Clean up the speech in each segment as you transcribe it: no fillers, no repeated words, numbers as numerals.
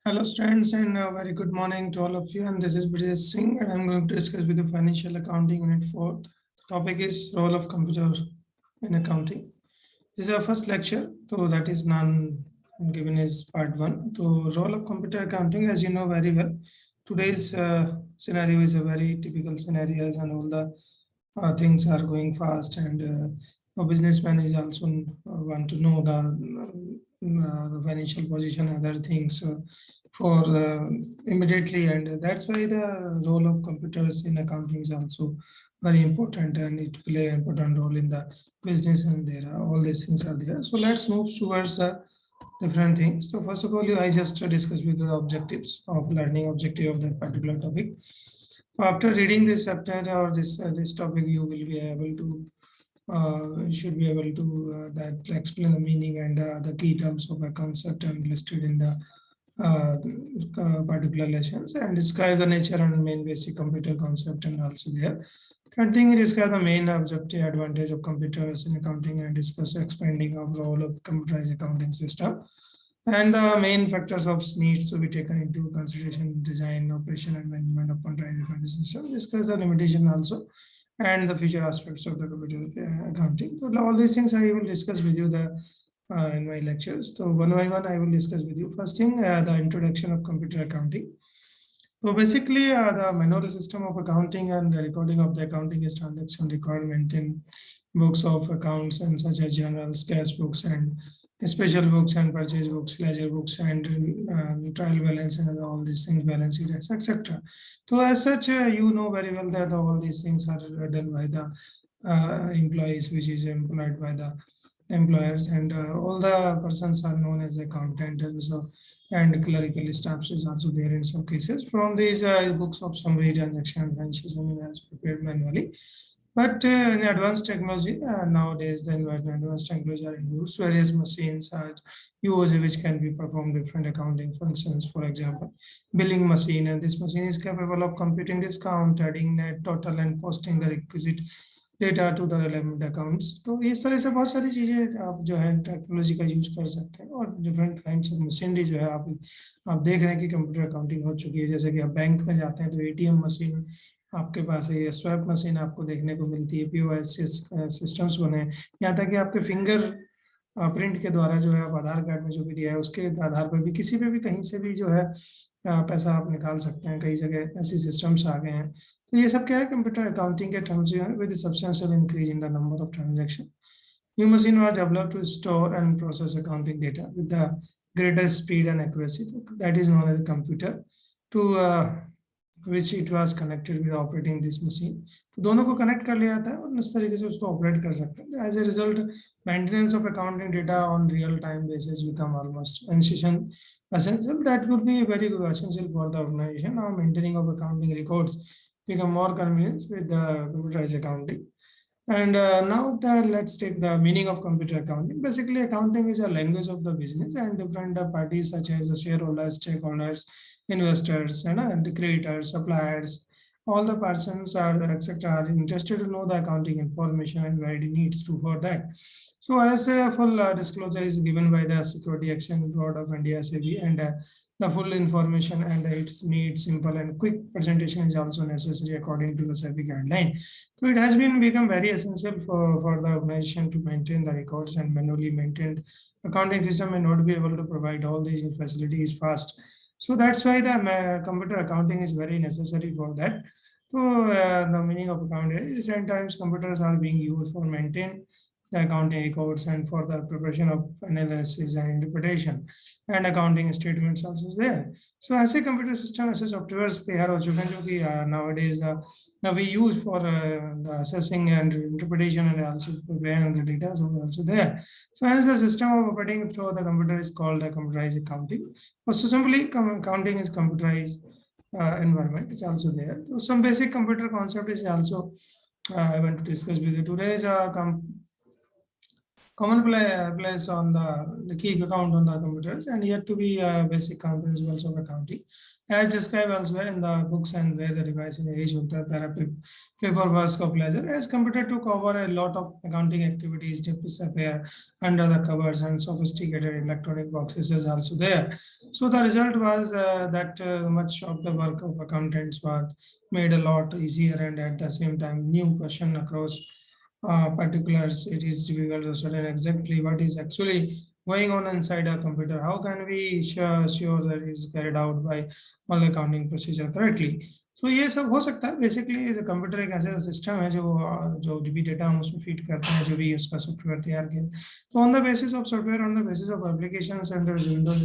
Hello, students, and a very good morning to all of you. And this is Brijesh Singh, and I'm going to discuss with you Financial Accounting Unit 4. The topic is Role of Computer in Accounting. This is our first lecture, so that is none given as part 1. So, role of computer accounting, as you know very well, today's scenario is a very typical scenario, and all the things are going fast, and a businessman is also want to know the financial position, other things. For immediately, and that's why the role of computers in accounting is also very important, and it play an important role in the business, and there are all these things are there. So let's move towards different things. So first of all, I just discussed with the objectives of learning objective of that particular topic. After reading this chapter or this topic, you will be able to should be able to that explain the meaning and the key terms of a concept and listed in the particular lessons, and describe the nature and main basic computer concept, and also there. Third thing, describe the main objective advantage of computers in accounting, and discuss expanding of role of computerized accounting system, and the main factors of needs to be taken into consideration in design, operation, and management of computerized accounting system. Discuss the limitation also and the future aspects of the computer accounting. So all these things I will discuss with you in my lectures. So one by one, I will discuss with you. First thing, the introduction of computer accounting. So basically, the manual system of accounting and the recording of the accounting is transaction record, maintain books of accounts and such as journals, cash books, and special books and purchase books, ledger books, and trial balance, and all these things, balance sheets, etc. So as such, you know very well that all these things are done by the employees, which is employed by the employers, and all the persons are known as accountant, and so and clerical staffs is also there in some cases. From these books of summary, transaction, financial as prepared manually. But in advanced technology, nowadays, the advanced technology are in use. Various machines are used which can be performed different accounting functions. For example, billing machine, and this machine is capable of computing discount, adding net total, and posting the requisite data to the relevant accounts. तो इस तरह से बहुत सारी चीज़ें आप जो है टेक्नोलॉजी का यूज कर सकते हैं, और डिफरेंट काइंड्स ऑफ मशीनरी जो है आप देख रहे हैं कि कंप्यूटर अकाउंटिंग हो चुकी है. जैसे कि आप बैंक में जाते हैं तो एटीएम मशीन आपके पास है, ये स्वैप मशीन आपको देखने को मिलती है, पीओएस सिस्टम्स बने हैं, यहाँ तक कि आपके फिंगर प्रिंट के द्वारा जो है आप आधार कार्ड में जो भी दिया है उसके आधार पर भी किसी पे भी कहीं से भी जो है पैसा आप निकाल सकते हैं. कई जगह ऐसी सिस्टम्स आ गए हैं. तो ये सब क्या है, कंप्यूटर अकाउंटिंग के टर्म्स जो है, with substantial increase in the number of transaction. New machine was developed to store and process accounting data with the greatest speed and accuracy. That is known as a computer, to which it was connected with operating this machine. तो दोनों को connect कर लिया जाता है और इस तरीके से उसको ऑपरेट कर सकते हैं. As a result, maintenance of accounting data on real time basis become almost essential. That would be very good essential for the organization. Now maintaining of accounting records become more convenient with the computerized accounting. And now let's take the meaning of computer accounting. Basically, accounting is a language of the business, and different parties such as the shareholders, stakeholders, investors, and the creditors, suppliers, all the persons are etc. are interested to know the accounting information and where it needs to for that. So as a full disclosure is given by the Security Exchange Board of India (SEBI), and the full information and its needs simple and quick presentation is also necessary according to the SEBI guideline. So it has been become very essential for the organization to maintain the records, and manually maintained accounting system may not be able to provide all these facilities fast. So that's why the computer accounting is very necessary for that. So the meaning of accounting is recent times computers are being used for maintain the accounting records and for the preparation of analysis and interpretation, and accounting statements also is there. So as a computer system, as a softwares, they are also nowadays now we use for the assessing and interpretation, and also preparing the data is also there. So as the system of operating through the computer is called a computerized accounting. So simply accounting is computerized environment. It's also there. So some basic computer concept is also I want to discuss with you. Today's common place on the keep account on the computers and yet to be basic principles of accounting. As described elsewhere in the books and where the device in age of the therapy paperwork of ledger, as computer to cover a lot of accounting activities disappear under the covers and sophisticated electronic boxes is also there. So the result was that much of the work of accountants was made a lot easier and at the same time new question across particulars, it is difficult to certain exactly what is actually going on inside a computer. How can we sure that it is carried out by all accounting procedure correctly? तो ये सब हो सकता है basically computer एक ऐसा system है जो भी डेटा हम उसमें फीड करते हैं जो भी उसका सॉफ्टवेयर तैयार किया तो on the basis of software on the basis of applications and Windows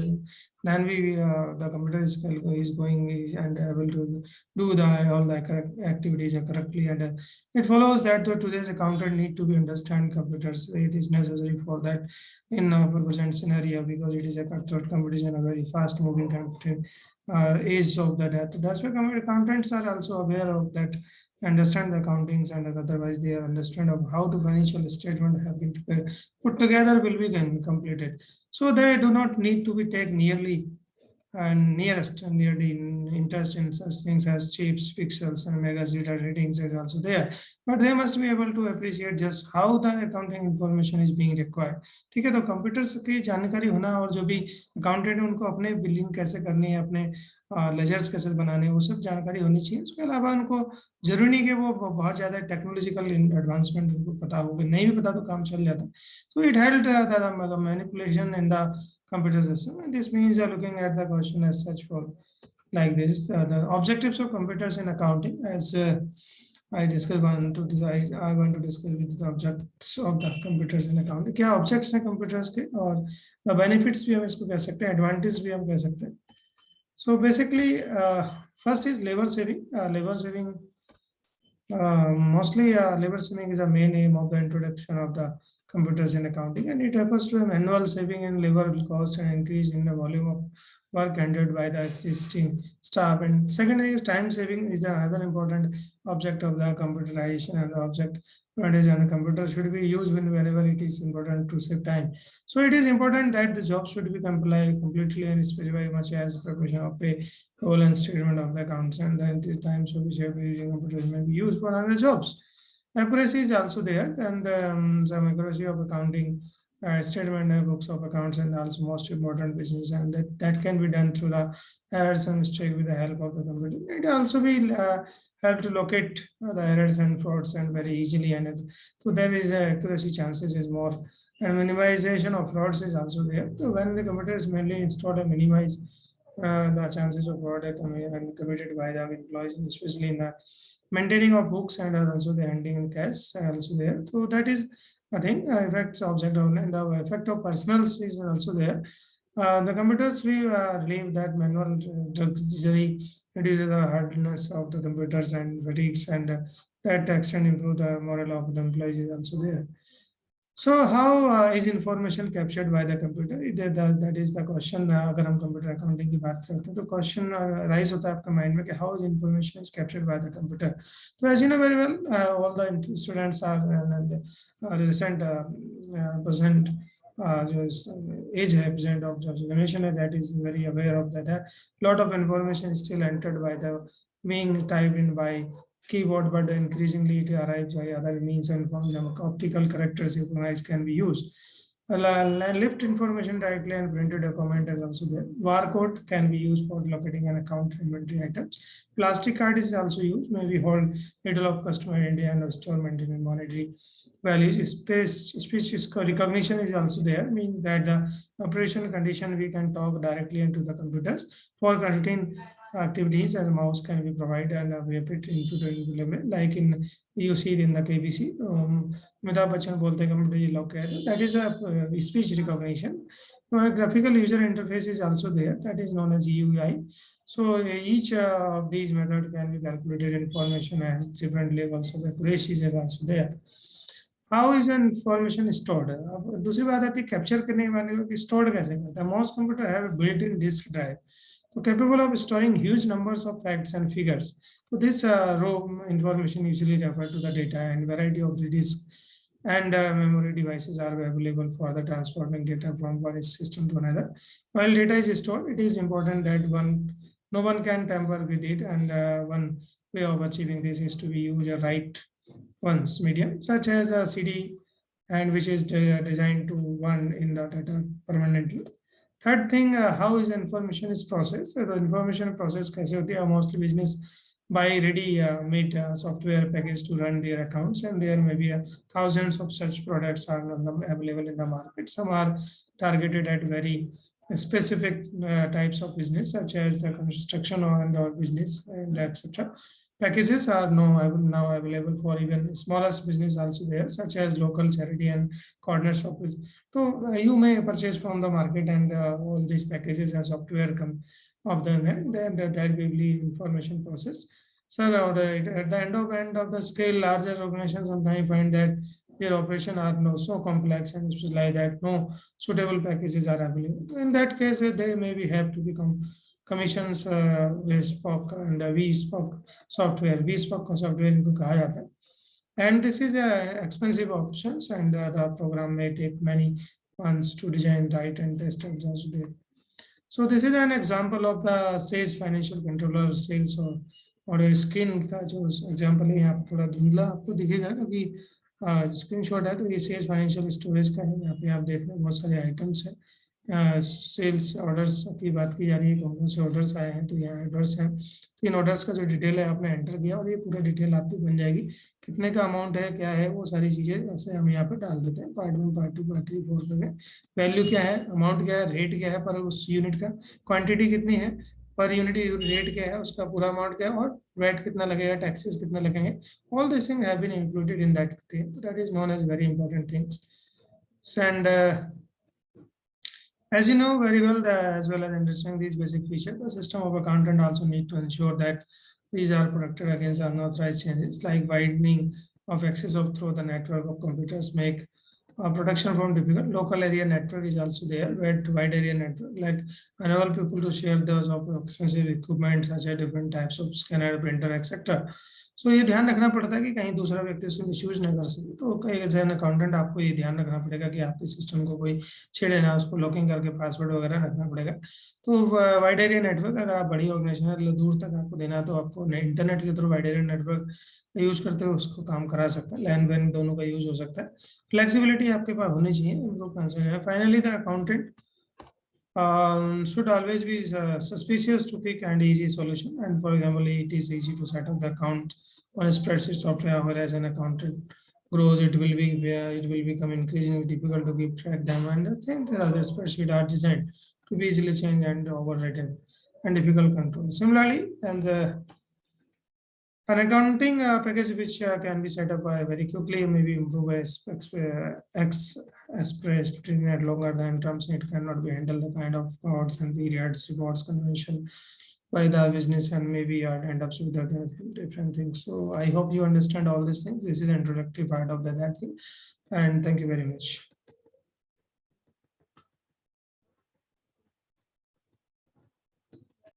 then the computer is going and able to do all the correct activities correctly and it follows that today's accountant need to be understand computers. It is necessary for that in a present scenario because it is a cutthroat competition, a very fast moving competition age of the death. That's why accountants are also aware of that, understand the accountings and otherwise they are understand of how the financial statement have been put together will be completed. So they do not need to be take nearly and nearest and near the interest in such things as chips, pixels, and megazeta ratings is also there. But they must be able to appreciate just how the accounting information is being required. ठीक है तो computers की जानकारी होना और जो भी accountant है उनको अपने बिलिंग कैसे करनी है अपने लेजर्स कैसे बनाने हैं वो सब जानकारी होनी चाहिए उसके अलावा उनको जरूरी नहीं कि वो बहुत ज़्यादा टेक्नोलॉजिकल एडवांसमेंट उनको पता होगा नहीं भी पता तो काम चल जाता so it helped the manipulation in the computer system and this means you are looking at the question as such for like this the objectives of computers in accounting as I discuss one to decide I want to discuss with the objects of the computers in accounting क्या objects हैं computers के और the benefits भी हम इसको कह सकते हैं advantage भी हम कह सकते हैं so basically first is labor saving mostly labor saving is a main aim of the introduction of the computers in accounting and it refers to an annual saving in labor cost and increase in the volume of work handled by the existing staff. And second is time saving is another important object of the computerization and the object advantage and the computer should be used whenever it is important to save time. So it is important that the job should be complied completely and specified much as preparation of pay, role and statement of the accounts and then the times of which using computers may be used for other jobs. Accuracy is also there and some accuracy of accounting statement books of accounts and also most important business and that can be done through the errors and mistake with the help of the computer. It also will help to locate the errors and frauds and very easily and so there is accuracy chances is more and minimization of frauds is also there. So when the computer is mainly installed and minimize the chances of fraud are committed by the employees and especially in the maintaining of books and also the handling and cash are also there. So that is I think effects object on and the effect of personals is also there. The computers we relieve that manual drudgery reduces the hardness of the computers and fatigues and that extent improve the morale of the employees is also there. So how is information captured by the computer? That is the question. अगर हम computer accounting की बात करते हैं तो question rise होता है आपका mind में कि how is information is captured by the computer? So as you know very well, all the students are the recent present जो age है present of the generation है that is very aware of that. Lot of information is still entered by the being typed in by keyboard, but increasingly it arrives by other means and forms of optical characters synchronized can be used. Lift information directly and printed document is also there. Barcode can be used for locating an account inventory items. Plastic card is also used, maybe hold middle of customer identity and store maintaining monetary values. Speech recognition is also there, means that the operation condition we can talk directly into the computers for conducting activities and mouse can be provided and we repeat into the like in you see in the KBC Amitabh Bachchan bolte computer ye lock hai that is a speech recognition. Graphical user interface is also there that is known as GUI. So each of these method can be calculated information as different levels of accuracy is also there. How is an information stored? दूसरी बात आती है capture करने वाले को store कैसे करता है. Most computer have a built-in disk drive. So capable of storing huge numbers of facts and figures. So this raw information usually refer to the data and variety of the disk and memory devices are available for the transporting data from one system to another. While data is stored, it is important that no one can tamper with it, and one way of achieving this is to be use a write once medium, such as a CD, and which is designed to one in the data permanently. Third thing, how is information is processed? So the information process कैसे होती है? Mostly business buy ready made software package to run their accounts, and there may be thousands of such products are available in the market. Some are targeted at very specific types of business, such as the construction or business and etc. Packages are now available for even smallest business also there, such as local charity and corner shops. So you may purchase from the market, and all these packages and software come of them, and then there will be information process. So at the end of the scale, larger organizations sometimes find that their operation are no so complex and specialized that no suitable packages are available. In that case, they maybe have to become commissions VSPOC and VSPOC software. VSPOC software इनको कहा जाता है. And this is a expensive options, and the program may take many months to design, write, and test and just there. So this is an example of the sales financial controller sales और screen का जो example है यहाँ पे थोड़ा धुंधला आपको दिखेगा क्योंकि स्क्रीनशॉट है, तो ये सेल्स फाइनेंशियल स्टोरेज का है. यहाँ पे आप देख रहे हैं बहुत सारे आइटम्स हैं. सेल्स ऑर्डर्स की बात की जा रही है, कौन से ऑर्डर्स आए हैं, तो यहाँ ऑर्डर्स हैं. तो इन ऑर्डर्स का जो डिटेल है आपने एंटर किया और ये पूरा डिटेल आपकी बन जाएगी. कितने का अमाउंट है, क्या है, वो सारी चीजें ऐसे हम यहाँ पे डाल देते हैं. पार्ट 1, पार्ट 2, पार्ट 3, 4 करके. वैल्यू क्या है, अमाउंट क्या है, रेट क्या है पर उस यूनिट का, क्वांटिटी कितनी है, पर यूनिट रेट क्या है, उसका पूरा अमाउंट क्या है, और वेट कितना लगेगा, टैक्सेस कितना लगेंगे. All this thing have been included in that thing. That is known as very important things. And as you know very well, as well as understanding these basic features, the system of accountant also need to ensure that these are protected against unauthorized changes, like widening of access of through the network of computers make protection from difficult. Local area network is also there, wide area network, like enable people to share those of expensive equipment such as different types of scanner, printer, etc. सो ये ध्यान रखना पड़ता है कि कहीं दूसरा व्यक्ति उसको मिसयूज ना कर सके. तो कई एज एन अकाउंटेंट आपको ये ध्यान रखना पड़ेगा कि आपके सिस्टम को कोई छेड़े ना, उसको लॉकिंग करके पासवर्ड वगैरह रखना पड़ेगा. तो वाइड एरिया नेटवर्क, अगर आप बड़ी ऑर्गेनाइजेशन दूर तक आपको देना है तो आपको इंटरनेट के through wide area network use करते हुए उसको काम करा सकता है. लैन वैन दोनों का यूज हो सकता है. फ्लेक्सिबिलिटी आपके पास होनी चाहिए. Finally the accountant should always be suspicious to quick and easy solution. And for example, it is easy to set up the account on a spreadsheet software, whereas an accountant grows, it will become increasingly difficult to keep track them. And I think the other spreadsheet are designed to be easily changed and overwritten and difficult control. Similarly, and an accounting package which can be set up by very quickly, maybe improve express at longer than terms. It cannot be handled the kind of odds and periods reports convention by the business, and maybe end up with other different things. So I hope you understand all these things. This is the introductory part of that thing, and thank you very much.